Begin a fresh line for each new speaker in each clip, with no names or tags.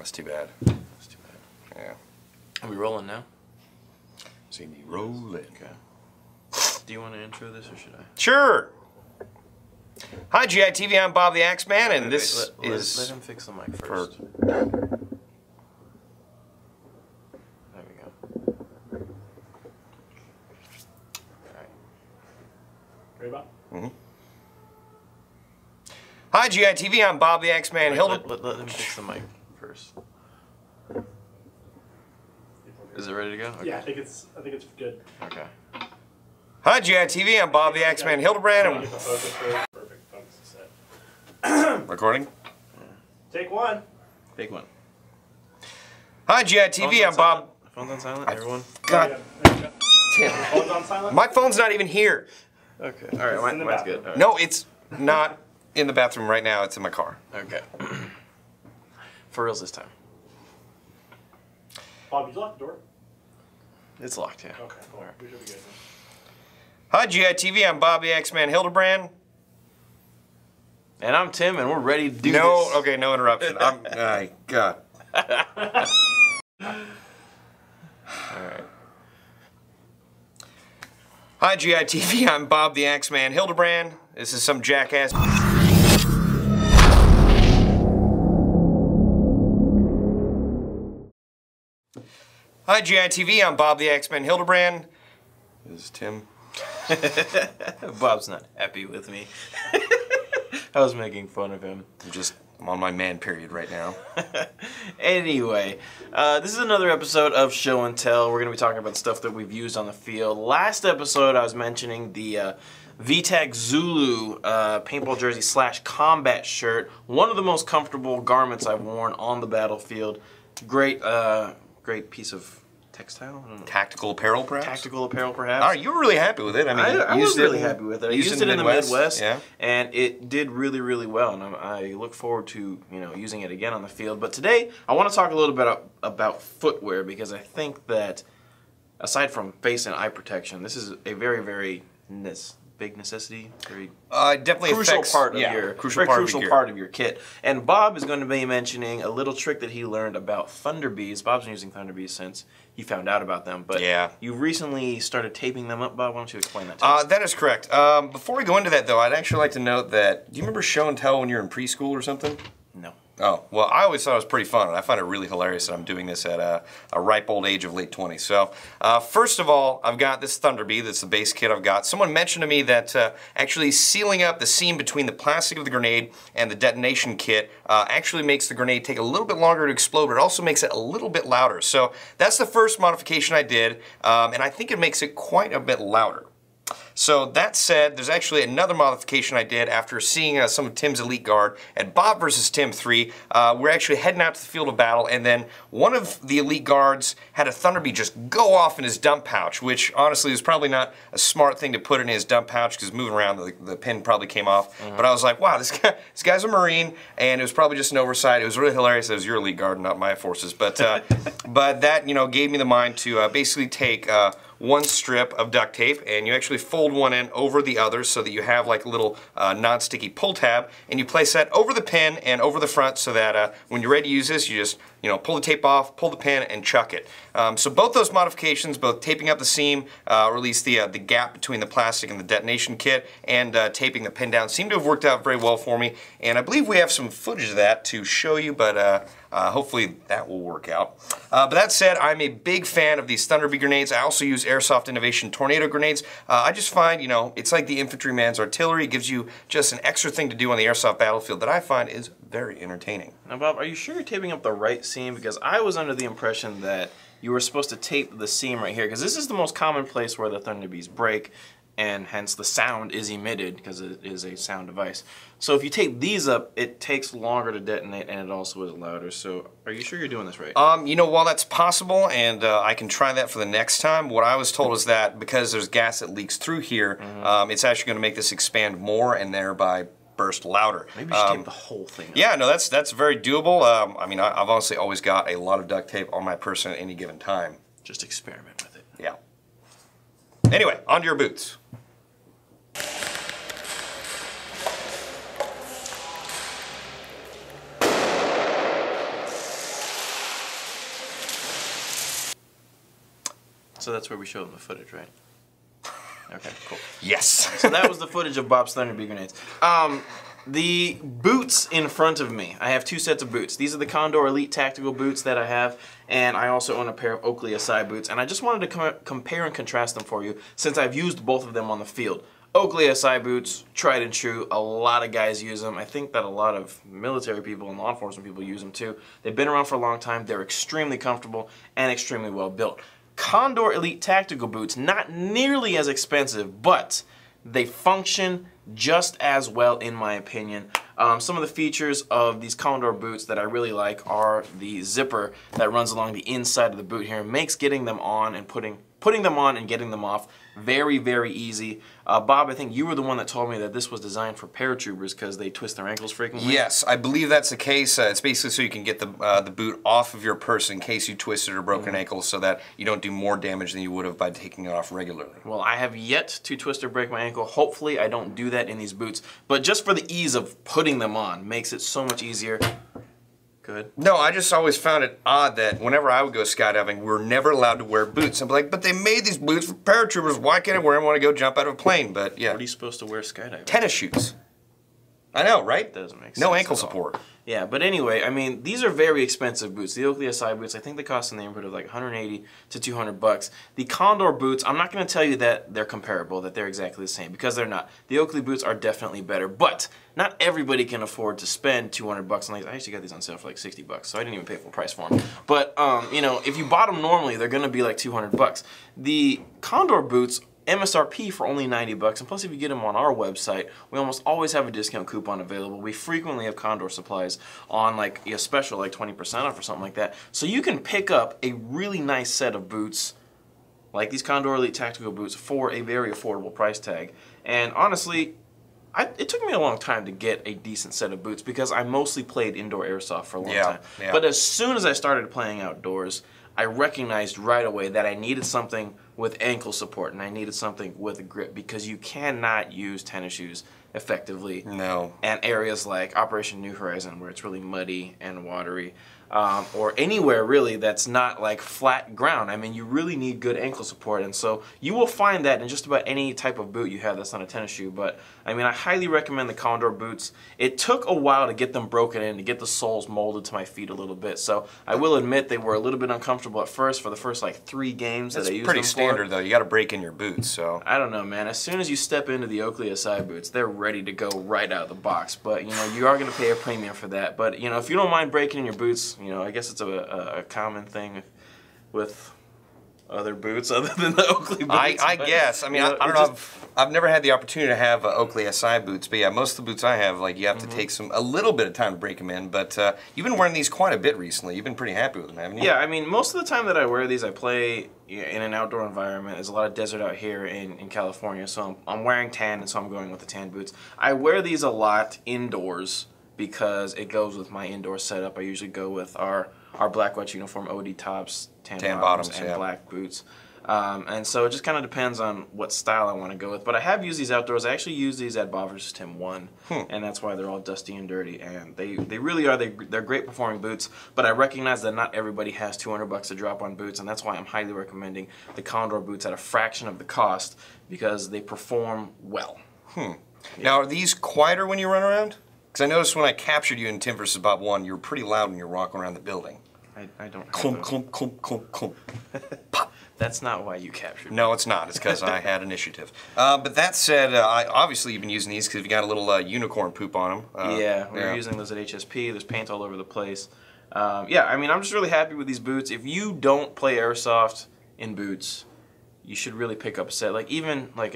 That's too bad. That's too bad. Yeah.
Are we rolling now?
See me rolling.
Okay. Do you want to intro this or should I?
Sure. Hi, GITV. I'm Bob the Axeman, and this is.
Let him fix the mic first.
There
we go. Alright.
Ready, Bob?
Mm-hmm. Hi, GITV. I'm Bob the Axeman.
Let him fix the mic first. Is it ready to go? Okay.
Yeah, I think it's good.
Okay.
Hi, GITV. I'm Bob the Axeman Hildebrand. And
Get the focus first. Perfect focus set.
recording.
Take one.
Take one.
Hi, GITV. I'm Bob.
Phone's on silent, everyone?
God
There you go.
damn.
Phone's on silent.
My phone's not even here.
Okay. Alright, mine's good. All right.
No, it's not in the bathroom right now. It's in my car.
Okay. For reals this time.
Bob, did you lock the door?
It's locked, yeah.
Okay, cool. We should be good.
Hi, GITV. I'm Bob the Axeman Hildebrand.
And I'm Tim, and we're ready to do this.
No, okay, no interruption. My God.
Alright.
Hi, GITV. I'm Bob the Axeman Hildebrand. This is some jackass. Hi, GITV. I'm Bob the Axeman Hildebrand. This is Tim.
Bob's not happy with me. I was making fun of him.
I'm on my man period right now.
Anyway, this is another episode of Show and Tell. We're going to be talking about stuff that we've used on the field. Last episode, I was mentioning the VTAC Zulu paintball jersey / combat shirt. One of the most comfortable garments I've worn on the battlefield. Great, great piece of textile? I don't know.
Tactical apparel, perhaps?
Tactical apparel, perhaps.
Oh, you were really happy with it. I mean,
I was really happy with it. I used it in the Midwest,
yeah.
And it did really, really well. And I look forward to using it again on the field. But today, I want to talk a little bit about footwear because I think that aside from face and eye protection, this is a very, very big necessity, very
definitely
crucial part of your kit. And Bob is going to be mentioning a little trick that he learned about Thunder Bees. Bob's been using Thunder Bees since he found out about them, but
yeah.
You recently started taping them up, Bob. Why don't you explain that to us?
That is correct. Before we go into that, though, I'd actually like to note that, do you remember Show and Tell when you were in preschool or something?
No.
Oh, well, I always thought it was pretty fun, and I find it really hilarious that I'm doing this at a ripe old age of late 20s. So, first of all, I've got this Thunder Bee. That's the base kit I've got. Someone mentioned to me that actually sealing up the seam between the plastic of the grenade and the detonation kit actually makes the grenade take a little bit longer to explode, but it also makes it a little bit louder. So, that's the first modification I did, and I think it makes it quite a bit louder. So that said, there's actually another modification I did after seeing some of Tim's Elite Guard at Bob vs. Tim 3. We're actually heading out to the field of battle, and then one of the Elite Guards had a Thunder Bee just go off in his dump pouch, which honestly was probably not a smart thing to put in his dump pouch because moving around the pin probably came off. But I was like, wow, this guy's a Marine, and it was probably just an oversight. It was really hilarious that it was your Elite Guard, not my forces. But but that gave me the mind to basically take one strip of duct tape, and you actually fold one end over the other so that you have like a little non-sticky pull tab, and you place that over the pin and over the front so that when you're ready to use this, you just pull the tape off, pull the pin, and chuck it. So both those modifications, both taping up the seam, or at least the gap between the plastic and the detonation kit, and taping the pin down, seem to have worked out very well for me. And I believe we have some footage of that to show you, but hopefully that will work out. But that said, I'm a big fan of these Thunder Bee grenades. I also use Airsoft Innovation Tornado grenades. I just find, it's like the infantryman's artillery. It gives you just an extra thing to do on the airsoft battlefield that I find is very entertaining.
Now, Bob, are you sure you're taping up the right seam? Because I was under the impression that you were supposed to tape the seam right here, because this is the most common place where the Thunder Bees break, and hence the sound is emitted because it is a sound device. So if you tape these up, it takes longer to detonate, and it also is louder. So are you sure you're doing this right?
While that's possible, and I can try that for the next time, what I was told is that because there's gas that leaks through here, it's actually going to make this expand more and thereby burst louder.
Maybe you should tape the whole thing up.
Yeah, no, that's very doable. I've honestly always got a lot of duct tape on my person at any given time.
Just experiment with it.
Yeah. Anyway, onto your boots.
So that's where we show them the footage, right? Okay, cool.
Yes.
So that was the footage of Bob's Thunderbee grenades. The boots in front of me. I have 2 sets of boots. These are the Condor Elite Tactical boots that I have, and I also own a pair of Oakley SI boots. And I just wanted to compare and contrast them for you since I've used both of them on the field. Oakley SI boots, tried and true. A lot of guys use them. I think that a lot of military people and law enforcement people use them too. They've been around for a long time. They're extremely comfortable and extremely well built. Condor Elite Tactical boots, not nearly as expensive, but they function just as well in my opinion. Some of the features of these Condor boots that I really like are the zipper that runs along the inside of the boot here. It makes getting them on and putting them on and getting them off very, very easy. Bob, I think you were the one that told me that this was designed for paratroopers because they twist their ankles frequently.
Yes, I believe that's the case. It's basically so you can get the boot off of your person in case you twisted or broke an ankle so that you don't do more damage than you would have by taking it off regularly.
Well, I have yet to twist or break my ankle. Hopefully I don't do that in these boots. But just for the ease of putting them on makes it so much easier. Good.
No, I just always found it odd that whenever I would go skydiving, we were never allowed to wear boots. I'm like, but they made these boots for paratroopers. Why can't I wear them when I go jump out of a plane? But yeah.
What are you supposed to wear skydiving?
Tennis shoes. I know, right?
Doesn't make sense.
No ankle support.
Yeah, but anyway, I mean, these are very expensive boots. The Oakley SI boots, I think they cost in the neighborhood of like 180 to 200 bucks. The Condor boots, I'm not going to tell you that they're comparable, that they're exactly the same, because they're not. The Oakley boots are definitely better, but not everybody can afford to spend 200 bucks on these. I actually got these on sale for like 60 bucks, so I didn't even pay full price for them. But, you know, if you bought them normally, they're going to be like 200 bucks. The Condor boots, MSRP for only 90 bucks, and plus if you get them on our website, we almost always have a discount coupon available. We frequently have Condor supplies on like a special, like 20% off or something like that. So you can pick up a really nice set of boots, like these Condor Elite Tactical boots, for a very affordable price tag. And honestly, it took me a long time to get a decent set of boots because I mostly played indoor airsoft for a long time.
Yeah.
But as soon as I started playing outdoors, I recognized right away that I needed something with ankle support and I needed something with a grip because you cannot use tennis shoes effectively.
No.
And areas like Operation New Horizon where it's really muddy and watery, or anywhere really that's not like flat ground. I mean, you really need good ankle support, and so you will find that in just about any type of boot you have that's not a tennis shoe. But I mean, I highly recommend the Condor boots. It took a while to get them broken in, to get the soles molded to my feet a little bit, so I will admit they were a little bit uncomfortable at first for the first like 3 games that I used them for.
Pretty standard though. You got to break in your boots, so.
I don't know, man. As soon as you step into the Oakley SI boots, they're ready to go right out of the box. But you know, you are going to pay a premium for that. But you know, if you don't mind breaking in your boots, you know, I guess it's a common thing with other boots other than the Oakley boots.
I guess. I mean, I don't know. I've never had the opportunity to have Oakley SI boots, but yeah, most of the boots I have, like you have to take a little bit of time to break them in. But you've been wearing these quite a bit recently. You've been pretty happy with them, haven't you?
Yeah, I mean, most of the time that I wear these, I play in an outdoor environment. There's a lot of desert out here in California, so I'm wearing tan, and so I'm going with the tan boots. I wear these a lot indoors because it goes with my indoor setup. I usually go with our black wedge uniform OD tops, tan bottoms, and black boots. And so it just kind of depends on what style I want to go with. But I have used these outdoors. I actually used these at Bob vs. Tim 1, and that's why they're all dusty and dirty. And they really are. They're great performing boots, but I recognize that not everybody has 200 bucks to drop on boots, and that's why I'm highly recommending the Condor boots at a fraction of the cost because they perform well.
Yeah. Now, are these quieter when you run around? Because I noticed when I captured you in Tim vs. Bob 1, you were pretty loud when you were walking around the building.
I don't
Clump, clump, clump, clump, clump. Pop.
That's not why you captured me.
No, it's not. It's because I had initiative. But that said, obviously you've been using these because you got a little unicorn poop on them.
Yeah, we were using those at HSP. There's paint all over the place. Yeah, I mean, I'm just really happy with these boots. If you don't play Airsoft in boots, you should really pick up a set. Like even like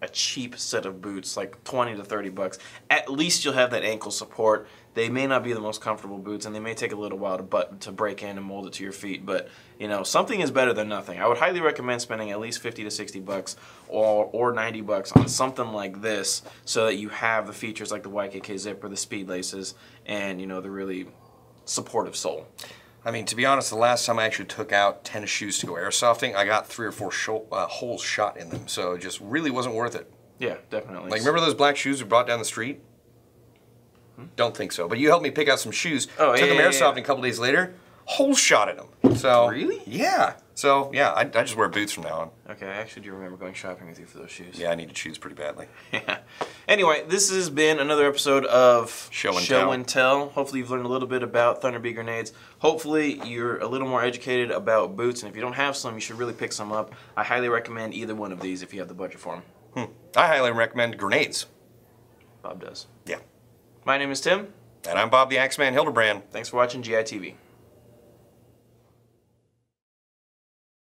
a cheap set of boots, like 20 to 30 bucks. At least you'll have that ankle support. They may not be the most comfortable boots, and they may take a little while to break in and mold it to your feet. But you know, something is better than nothing. I would highly recommend spending at least 50 to 60 bucks or 90 bucks on something like this, so that you have the features like the YKK zip or the speed laces, and you know, the really supportive sole.
I mean, to be honest, the last time I actually took out tennis shoes to go airsofting, I got 3 or 4 holes shot in them, so it just really wasn't worth it.
Yeah, definitely.
Like, remember those black shoes we brought down the street? Don't think so, but you helped me pick out some shoes.
Oh,
took them airsofting a couple days later, holes shot in them. So
really?
Yeah. So yeah, I just wear boots from now on.
Okay, I actually do remember going shopping with you for those shoes.
Yeah, I need to choose pretty badly.
Yeah. Anyway, this has been another episode of
Show
and Tell. Hopefully you've learned a little bit about Thunder Bee grenades. Hopefully you're a little more educated about boots, and if you don't have some, you should really pick some up. I highly recommend either one of these if you have the budget for them.
I highly recommend grenades.
Bob does.
Yeah.
My name is Tim.
And I'm Bob the Axeman Hildebrand.
Thanks for watching GITV.